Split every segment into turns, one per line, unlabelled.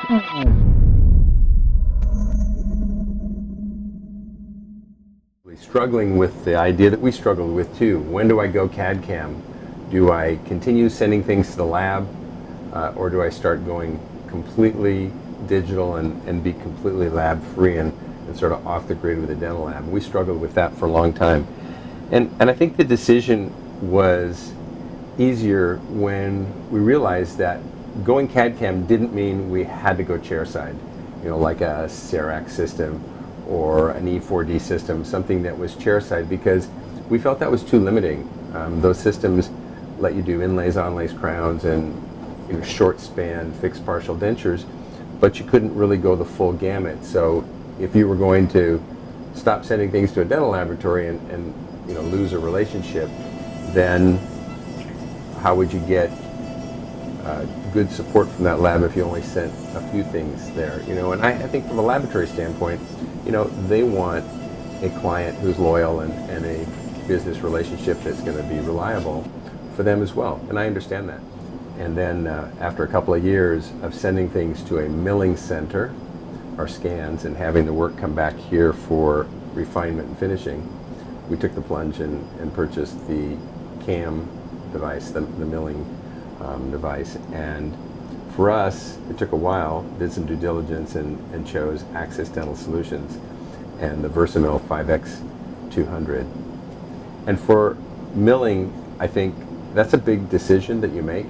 Struggling with the idea that we struggled with too. When do I go CAD/CAM? Do I continue sending things to the lab, or do I start going completely digital and be completely lab free and sort of off the grid with a dental lab? We struggled with that for a long time. And I think the decision was easier when we realized that going CAD/CAM didn't mean we had to go chairside, like a CEREC system or an E4D system, something that was chairside, because we felt that was too limiting. Those systems let you do inlays, onlays, crowns, and short span fixed partial dentures, but you couldn't really go the full gamut. So if you were going to stop sending things to a dental laboratory and lose a relationship, then how would you get good support from that lab if you only sent a few things there? And I think from a laboratory standpoint, they want a client who's loyal and a business relationship that's going to be reliable for them as well. And I understand that. And then after a couple of years of sending things to a milling center, our scans, and having the work come back here for refinement and finishing, we took the plunge and purchased the CAM device, the milling device. And for us, it took a while, did some due diligence, and chose Axsys Dental Solutions and the VersaMill 5X200. And for milling, I think that's a big decision that you make.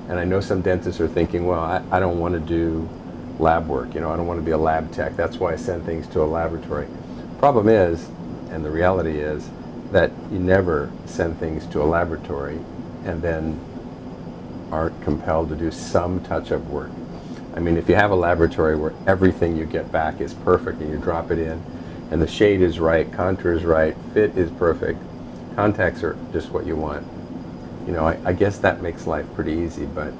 And I know some dentists are thinking, well, I don't want to do lab work, I don't want to be a lab tech. That's why I send things to a laboratory. Problem is, and the reality is, that you never send things to a laboratory and then aren't compelled to do some touch-up work. I mean, if you have a laboratory where everything you get back is perfect and you drop it in and the shade is right, contour is right, fit is perfect, contacts are just what you want, I guess that makes life pretty easy. But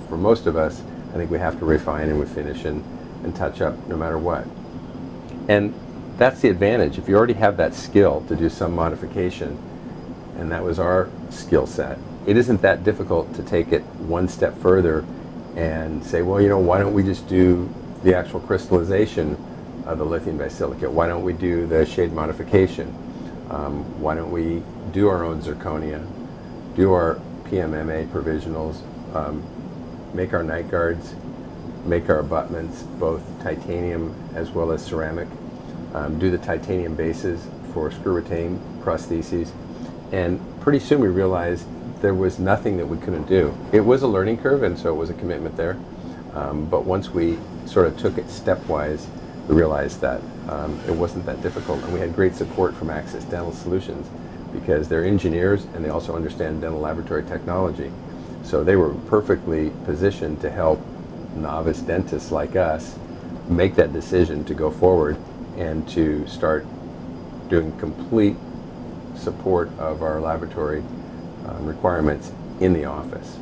for most of us, I think we have to refine and refinish and touch up no matter what. And that's the advantage. If you already have that skill to do some modification, and that was our skill set, it isn't that difficult to take it one step further and say, well, why don't we just do the actual crystallization of the lithium bisilicate? Why don't we do the shade modification? Why don't we do our own zirconia, do our PMMA provisionals, make our night guards, make our abutments, both titanium as well as ceramic, do the titanium bases for screw retain prostheses. And pretty soon we realized there was nothing that we couldn't do. It was a learning curve, and so it was a commitment there. But once we sort of took it stepwise, we realized that it wasn't that difficult. And we had great support from Axsys Dental Solutions because they're engineers and they also understand dental laboratory technology. So they were perfectly positioned to help novice dentists like us make that decision to go forward and to start doing complete support of our laboratory requirements in the office.